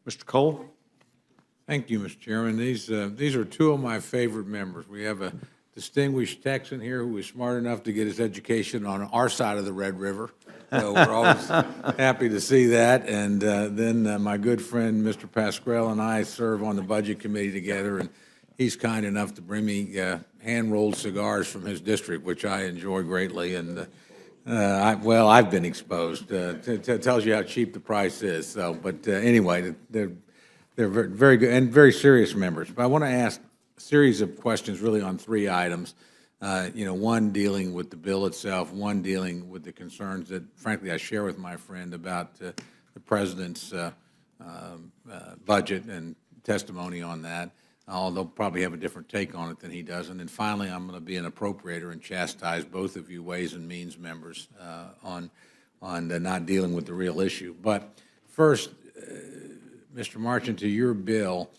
Mr. Cole? Thank you, Mr. Chairman. These are two of my favorite members. We have a distinguished Texan here who was smart enough to get his education on our side of the Red River. So we're always happy to see that. And then my good friend, Mr. Pasquale, and I serve on the Budget Committee together, and he's kind enough to bring me hand-rolled cigars from his district, which I enjoy greatly. And I've been exposed. Tells you how cheap the price is. So, but anyway, they're very good and very serious members. But I want to ask a series of questions really on three items. One dealing with the bill itself, one dealing with the concerns that, frankly, I share with my friend about the president's budget and testimony on that, although probably have a different take on it than he does. And then finally, I'm going to be an appropriator and chastise both of you Ways and Means members on not dealing with the real issue. But first, Mr. Marchant, to your bill,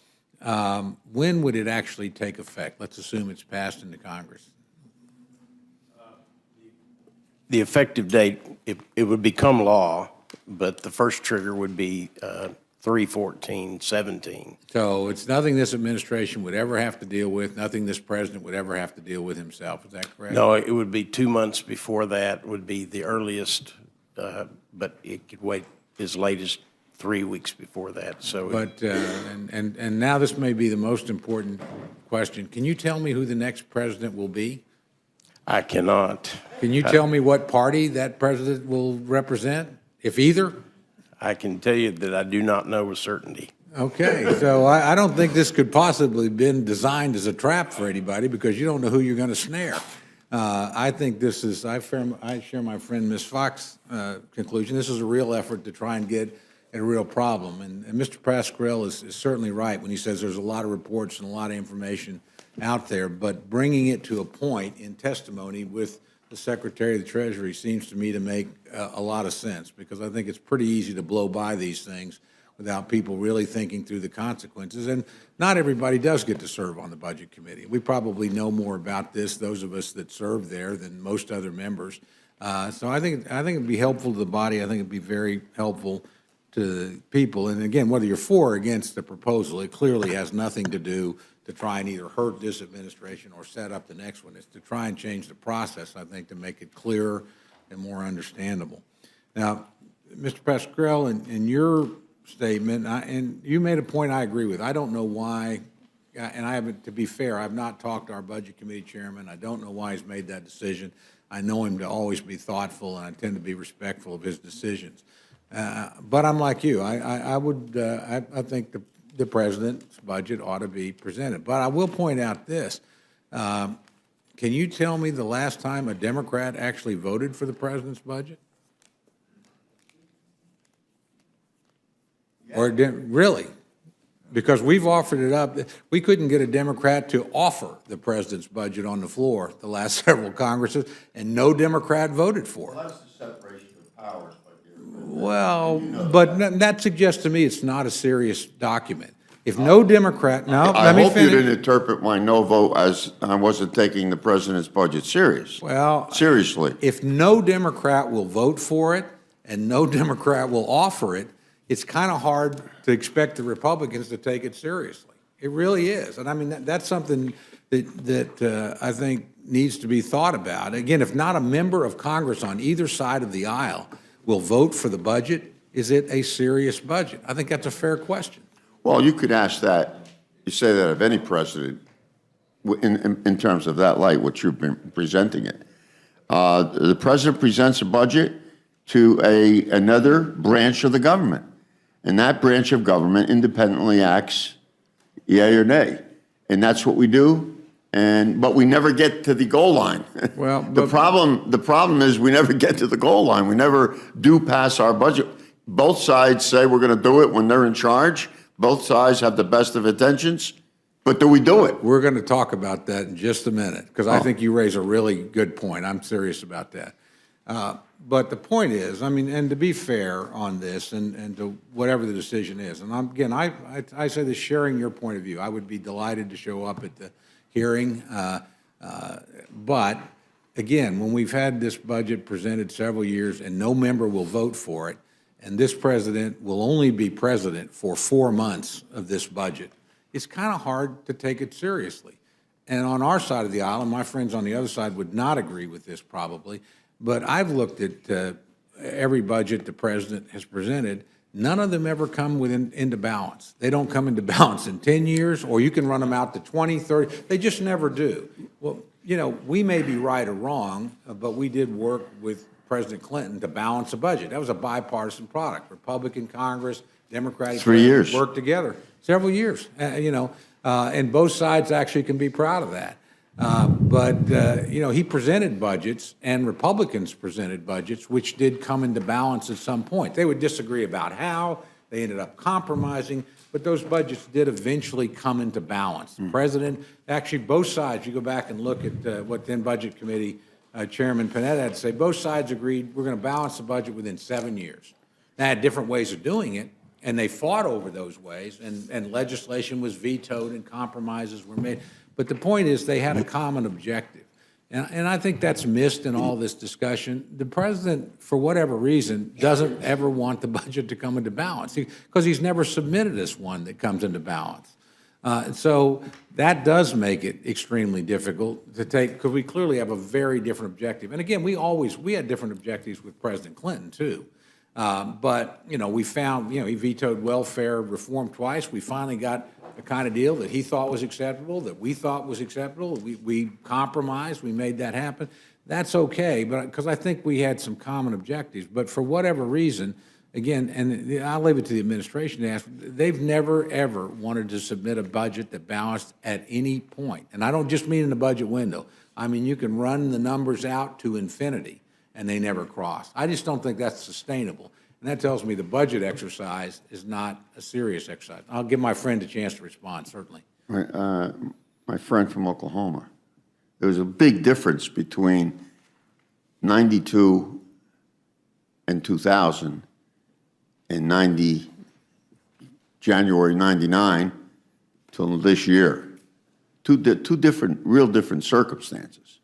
when would it actually take effect? Let's assume it's passed into Congress. The effective date, it would become law, but the first trigger would be 3/14/17. So it's nothing this administration would ever have to deal with, nothing this president would ever have to deal with himself. Is that correct? No, it would be 2 months before that would be the earliest, but it could wait as late as 3 weeks before that. So, But and now this may be the most important question. Can you tell me who the next president will be? I cannot. Can you tell me what party that president will represent, if either? I can tell you that I do not know with certainty. Okay, so I don't think this could possibly have been designed as a trap for anybody because you don't know who you're going to snare. I think this is, I share my friend Ms. Fox's conclusion. This is a real effort to try and get at a real problem. And Mr. Pasquale is certainly right when he says there's a lot of reports and a lot of information out there, but bringing it to a point in testimony with the Secretary of the Treasury seems to me to make a lot of sense, because I think it's pretty easy to blow by these things without people really thinking through the consequences. And not everybody does get to serve on the Budget Committee. We probably know more about this, those of us that serve there, than most other members. So I think it'd be helpful to the body. I think it'd be very helpful to people. And again, whether you're for or against the proposal, it clearly has nothing to do to try and either hurt this administration or set up the next one. It's to try and change the process, I think, to make it clearer and more understandable. Now, Mr. Pasquale, in your statement, and you made a point I agree with. I don't know why, and I haven't, to be fair, I've not talked to our Budget Committee chairman. I don't know why he's made that decision. I know him to always be thoughtful, and I tend to be respectful of his decisions. But I'm like you. I think the president's budget ought to be presented. But I will point out this. Can you tell me the last time a Democrat actually voted for the president's budget? Yeah. Or really? Because we've offered it up. We couldn't get a Democrat to offer the president's budget on the floor the last several Congresses, and no Democrat voted for it. Well, that's the separation of powers. Well, but that suggests to me it's not a serious document. If no Democrat, no, I let me hope finish. you didn't interpret my no vote as I wasn't taking the president's budget serious. Well, seriously. If no Democrat will vote for it and no Democrat will offer it, it's kind of hard to expect the Republicans to take it seriously. It really is. And I mean, that's something that I think needs to be thought about. Again, if not a member of Congress on either side of the aisle will vote for the budget, is it a serious budget? I think that's a fair question. Well, you could ask that, you say that of any president in terms of that light, what you've been presenting it. The president presents a budget to another branch of the government, and that branch of government independently acts yea or nay. And that's what we do. But we never get to the goal line. Well, the problem is we never get to the goal line. We never do pass our budget. Both sides say we're going to do it when they're in charge. Both sides have the best of intentions, but do we do it? We're going to talk about that in just a minute, because I think you raise a really good point. I'm serious about that. But the point is, I mean, and to be fair on this, and to whatever the decision is, and again, I say this sharing your point of view. I would be delighted to show up at the hearing, but again, when we've had this budget presented several years and no member will vote for it, and this president will only be president for 4 months of this budget, it's kind of hard to take it seriously. And on our side of the aisle, and my friends on the other side would not agree with this probably, but I've looked at every budget the president has presented. None of them ever come into balance. They don't come into balance in 10 years, or you can run them out to 20, 30. They just never do. Well, you know, we may be right or wrong, but we did work with President Clinton to balance a budget. That was a bipartisan product. Republican Congress, Democratic 3 years. worked together. Several years, and both sides actually can be proud of that. But he presented budgets, and Republicans presented budgets, which did come into balance at some point. They would disagree about how. They ended up compromising, but those budgets did eventually come into balance. The president, actually both sides, you go back and look at what then Budget Committee Chairman Panetta had to say, both sides agreed we're going to balance the budget within 7 years. They had different ways of doing it, and they fought over those ways, and legislation was vetoed and compromises were made. But the point is they had a common objective. And I think that's missed in all this discussion. The president, for whatever reason, doesn't ever want the budget to come into balance because he's never submitted us one that comes into balance. So that does make it extremely difficult to take, because we clearly have a very different objective. And again, we had different objectives with President Clinton too. But, we found, he vetoed welfare reform twice. We finally got the kind of deal that he thought was acceptable, that we thought was acceptable. We compromised. We made that happen. That's okay, but because I think we had some common objectives. But for whatever reason, again, and I'll leave it to the administration to ask, they've never, ever wanted to submit a budget that balanced at any point. And I don't just mean in the budget window. I mean, you can run the numbers out to infinity, and they never cross. I just don't think that's sustainable. And that tells me the budget exercise is not a serious exercise. I'll give my friend a chance to respond, certainly. My friend from Oklahoma, there was a big difference between 92 and 2000 and January 99 till this year. Two different, real different circumstances.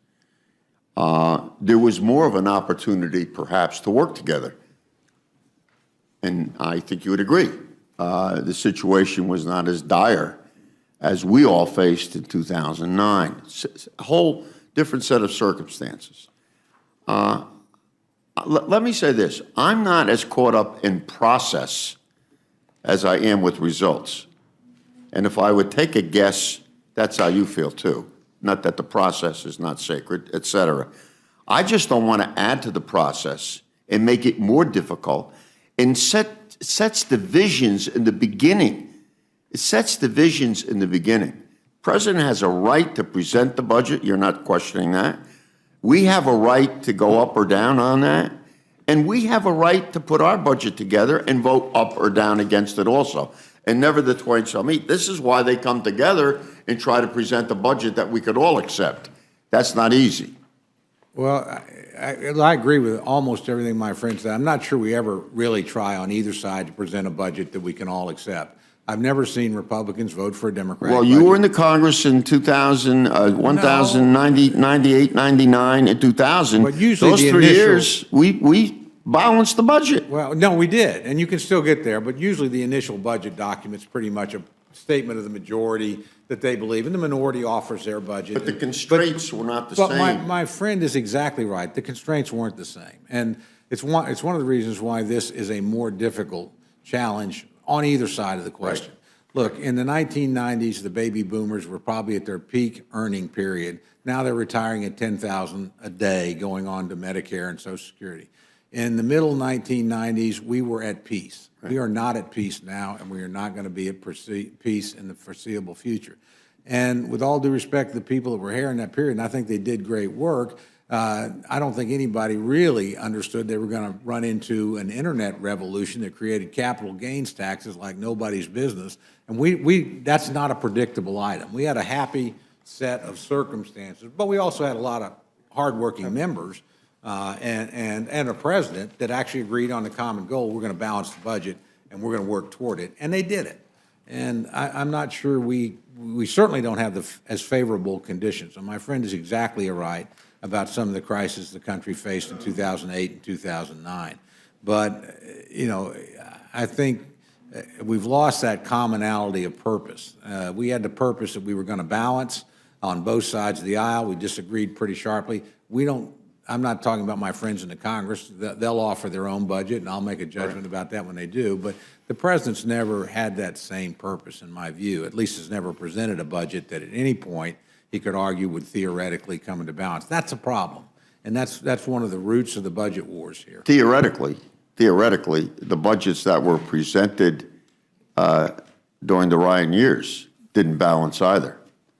There was more of an opportunity, perhaps, to work together. And I think you would agree. The situation was not as dire as we all faced in 2009. A whole different set of circumstances. Let me say this. I'm not as caught up in process as I am with results. And if I would take a guess, that's how you feel too. Not that the process is not sacred, et cetera. I just don't want to add to the process and make it more difficult, and sets divisions in the beginning. It sets divisions in the beginning. President has a right to present the budget. You're not questioning that. We have a right to go up or down on that. And we have a right to put our budget together and vote up or down against it also. And never the twain shall meet. This is why they come together and try to present a budget that we could all accept. That's not easy. Well, I agree with almost everything my friend said. I'm not sure we ever really try on either side to present a budget that we can all accept. I've never seen Republicans vote for a Democratic budget. Well, you were in the Congress in 2000, 98, 99, and 2000. But usually those 3 years, we balanced the budget. Well, no, we did, and you can still get there, but usually the initial budget document's pretty much a statement of the majority that they believe, and the minority offers their budget. But the constraints were not the same. But my friend is exactly right. The constraints weren't the same. And it's one of the reasons why this is a more difficult challenge on either side of the question. Right. Look, in the 1990s, the baby boomers were probably at their peak earning period. Now they're retiring at $10,000 a day, going on to Medicare and Social Security. In the middle 1990s, we were at peace. Right. We are not at peace now, and we are not going to be at peace in the foreseeable future. And with all due respect to the people that were here in that period, and I think they did great work, I don't think anybody really understood they were going to run into an internet revolution that created capital gains taxes like nobody's business. And that's not a predictable item. We had a happy set of circumstances, but we also had a lot of hardworking members and a president that actually agreed on the common goal. We're going to balance the budget, and we're going to work toward it. And they did it. And I'm not sure we certainly don't have as favorable conditions. And my friend is exactly right about some of the crises the country faced in 2008 and 2009. But, you know, I think we've lost that commonality of purpose. We had the purpose that we were going to balance on both sides of the aisle. We disagreed pretty sharply. I'm not talking about my friends in the Congress. They'll offer their own budget, and I'll make a judgment about that when they do. But the president's never had that same purpose, in my view. At least has never presented a budget that at any point he could argue would theoretically come into balance. That's a problem. And that's one of the roots of the budget wars here. Theoretically, the budgets that were presented during the Ryan years didn't balance either.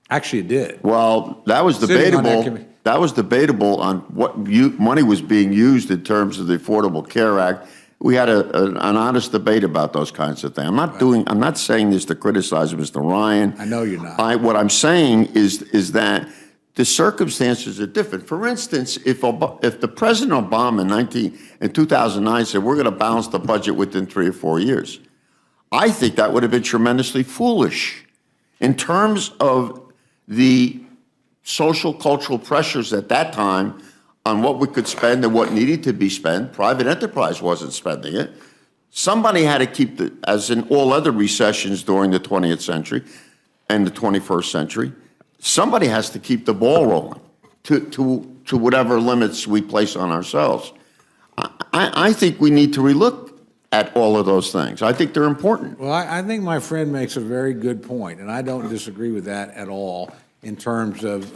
Actually, it did. Well, that was Sitting on that debatable. committee. That was debatable on what money was being used in terms of the Affordable Care Act. We had an honest debate about those kinds of things. I'm not saying this to criticize Mr. Ryan. I know you're not. What I'm saying is that the circumstances are different. For instance, if the President Obama in 2009 said we're going to balance the budget within 3 or 4 years, I think that would have been tremendously foolish in terms of the social cultural pressures at that time on what we could spend and what needed to be spent. Private enterprise wasn't spending it. Somebody had to keep as in all other recessions during the 20th century and the 21st century, somebody has to keep the ball rolling to whatever limits we place on ourselves. I think we need to relook at all of those things. I think they're important. Well, I think my friend makes a very good point, and I don't disagree with that at all in terms of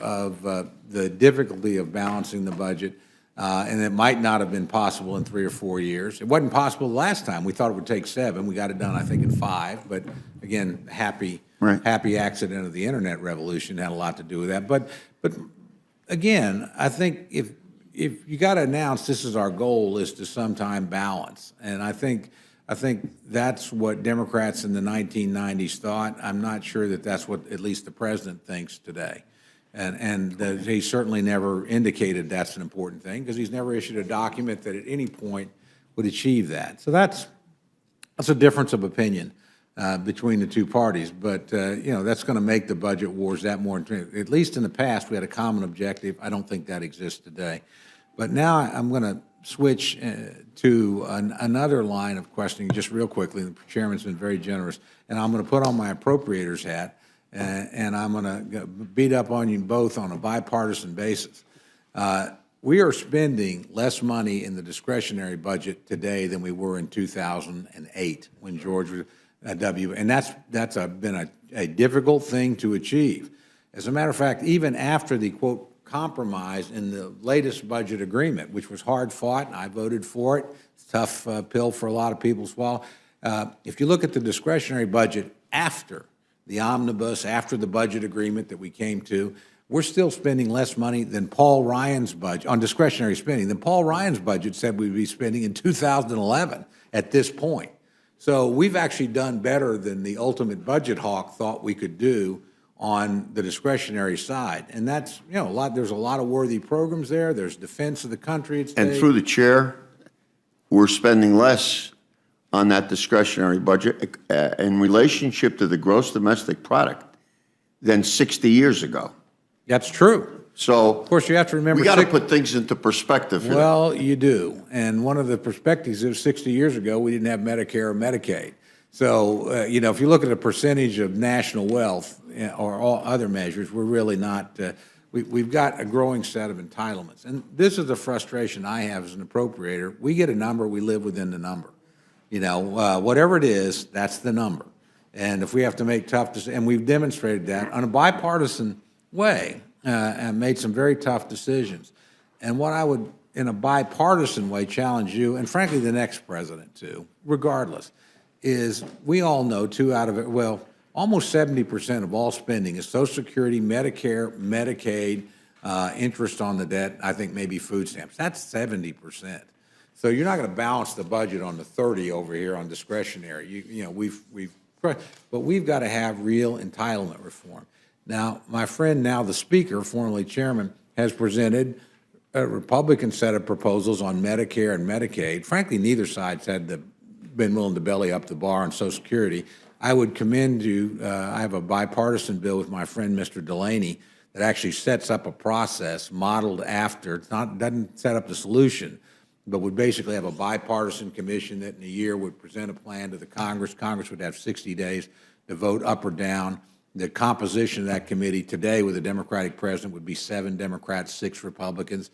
the difficulty of balancing the budget, and it might not have been possible in 3 or 4 years. It wasn't possible the last time. We thought it would take 7. We got it done, I think, in 5. But again, happy accident of the internet revolution had a lot to do with that. But again, I think if you got to announce this is our goal, is to sometime balance, and I think that's what Democrats in the 1990s thought. I'm not sure that that's what at least the president thinks today. And he certainly never indicated that's an important thing because he's never issued a document that at any point would achieve that. So that's a difference of opinion between the two parties. But, you know, that's going to make the budget wars that more intense. At least in the past, we had a common objective. I don't think that exists today. But now I'm going to switch to another line of questioning just real quickly. The chairman's been very generous. And I'm going to put on my appropriators hat, and I'm going to beat up on you both on a bipartisan basis. We are spending less money in the discretionary budget today than we were in 2008 when George was W. And that's been a difficult thing to achieve. As a matter of fact, even after the, quote, compromise in the latest budget agreement, which was hard fought, and I voted for it. It's a tough pill for a lot of people to swallow. If you look at the discretionary budget after the omnibus, after the budget agreement that we came to, we're still spending less money than Paul Ryan's budget, on discretionary spending, than Paul Ryan's budget said we'd be spending in 2011 at this point. So we've actually done better than the ultimate budget hawk thought we could do on the discretionary side. And that's, you know, there's a lot of worthy programs there. There's defense of the country at stake. And through the chair, we're spending less on that discretionary budget in relationship to the gross domestic product than 60 years ago. That's true. So, of course, you have to remember, we got to put things into perspective here. Well, you do. And one of the perspectives is 60 years ago, we didn't have Medicare or Medicaid. So, you know, if you look at the percentage of national wealth or all other measures, we're really not, we've got a growing set of entitlements. And this is the frustration I have as an appropriator. We get a number, we live within the number. You know, whatever it is, that's the number. And if we have to make tough decisions, and we've demonstrated that on a bipartisan way, and made some very tough decisions. And what I would, in a bipartisan way, challenge you, and frankly the next president too, regardless, is we all know almost 70% of all spending is Social Security, Medicare, Medicaid, interest on the debt, I think maybe food stamps. That's 70%. So you're not going to balance the budget on the 30 over here on discretionary. You know, but we've got to have real entitlement reform. Now, my friend, now the Speaker, formerly Chairman, has presented a Republican set of proposals on Medicare and Medicaid. Frankly, neither side's been willing to belly up the bar on Social Security. I would commend you. I have a bipartisan bill with my friend, Mr. Delaney, that actually sets up a process modeled after, doesn't set up the solution, but would basically have a bipartisan commission that in a year would present a plan to the Congress. Congress would have 60 days to vote up or down. The composition of that committee today with a Democratic president would be 7 Democrats, 6 Republicans.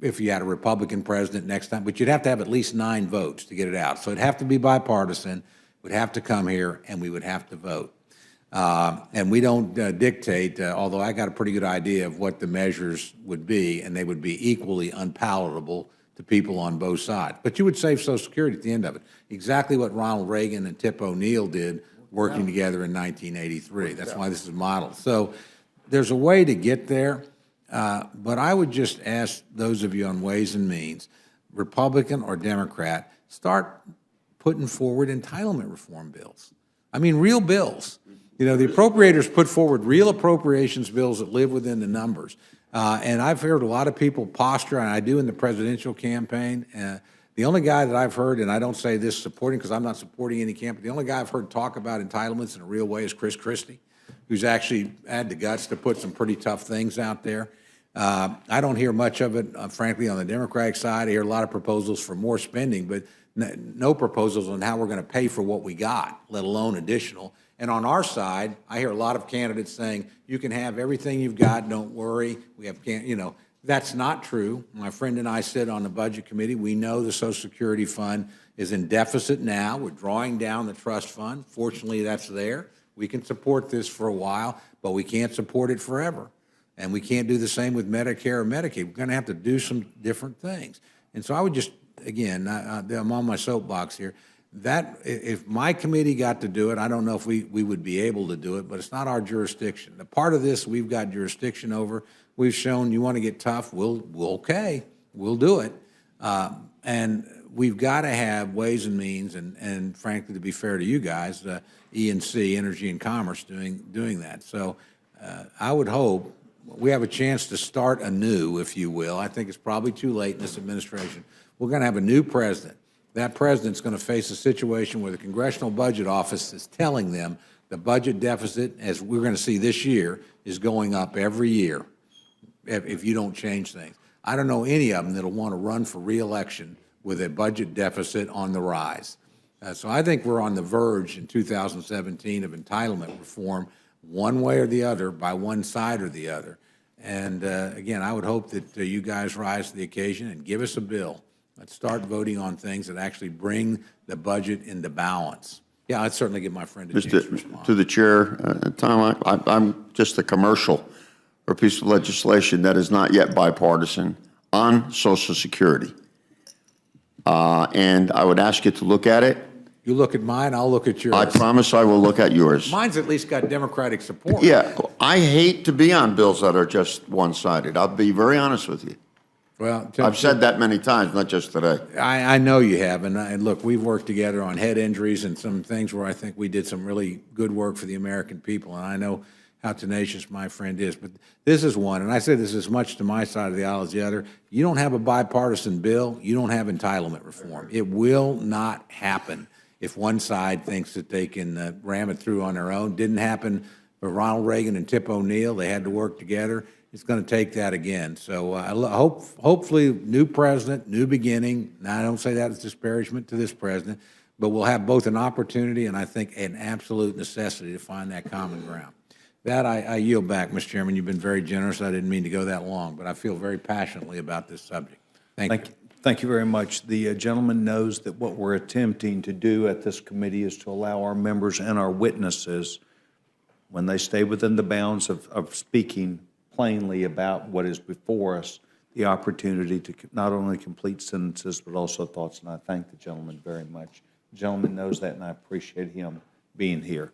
If you had a Republican president next time, but you'd have to have at least 9 votes to get it out. So it'd have to be bipartisan, would have to come here, and we would have to vote. And we don't dictate, although I got a pretty good idea of what the measures would be, and they would be equally unpalatable to people on both sides. But you would save Social Security at the end of it. Exactly what Ronald Reagan and Tip O'Neill did working together in 1983. That's why this is modeled. So there's a way to get there, but I would just ask those of you on Ways and Means, Republican or Democrat, start putting forward entitlement reform bills. I mean, real bills. You know, the appropriators put forward real appropriations bills that live within the numbers. And I've heard a lot of people posture, and I do in the presidential campaign. The only guy that I've heard, and I don't say this supporting because I'm not supporting any campaign, the only guy I've heard talk about entitlements in a real way is Chris Christie, who's actually had the guts to put some pretty tough things out there. I don't hear much of it, frankly, on the Democratic side. I hear a lot of proposals for more spending, but no proposals on how we're going to pay for what we got, let alone additional. And on our side, I hear a lot of candidates saying, you can have everything you've got, don't worry. We have, you know, that's not true. My friend and I sit on the Budget Committee. We know the Social Security Fund is in deficit now. We're drawing down the trust fund. Fortunately, that's there. We can support this for a while, but we can't support it forever. And we can't do the same with Medicare or Medicaid. We're going to have to do some different things. And so I would just, again, I'm on my soapbox here, that if my committee got to do it, I don't know if we would be able to do it, but it's not our jurisdiction. The part of this we've got jurisdiction over. We've shown you want to get tough, we'll okay, we'll do it. And we've got to have Ways and Means, and frankly, to be fair to you guys, E&C, Energy and Commerce, doing that. So I would hope we have a chance to start anew, if you will. I think it's probably too late in this administration. We're going to have a new president. That president's going to face a situation where the Congressional Budget Office is telling them the budget deficit, as we're going to see this year, is going up every year if you don't change things. I don't know any of them that'll want to run for re-election with a budget deficit on the rise. So I think we're on the verge in 2017 of entitlement reform, one way or the other, by one side or the other. And again, I would hope that you guys rise to the occasion and give us a bill. Let's start voting on things that actually bring the budget into balance. Yeah, I'd certainly give my friend a chance to respond. To the chair, Tom, I'm just a commercial for a piece of legislation that is not yet bipartisan on Social Security. And I would ask you to look at it. You look at mine, I'll look at yours. I promise I will look at yours. Mine's at least got Democratic support. Yeah, I hate to be on bills that are just one-sided. I'll be very honest with you. Well, I've said that many times, not just today. I know you have, and look, we've worked together on head injuries and some things where I think we did some really good work for the American people, and I know how tenacious my friend is. But this is one, and I say this as much to my side of the aisle as the other. You don't have a bipartisan bill, you don't have entitlement reform. It will not happen if one side thinks that they can ram it through on their own. Didn't happen for Ronald Reagan and Tip O'Neill. They had to work together. It's going to take that again. So hopefully, new president, new beginning. Now, I don't say that as disparagement to this president, but we'll have both an opportunity and I think an absolute necessity to find that common ground. That I yield back, Mr. Chairman. You've been very generous. I didn't mean to go that long, but I feel very passionately about this subject. Thank you. Thank you very much. The gentleman knows that what we're attempting to do at this committee is to allow our members and our witnesses, when they stay within the bounds of speaking plainly about what is before us, the opportunity to not only complete sentences but also thoughts. And I thank the gentleman very much. The gentleman knows that, and I appreciate him being here.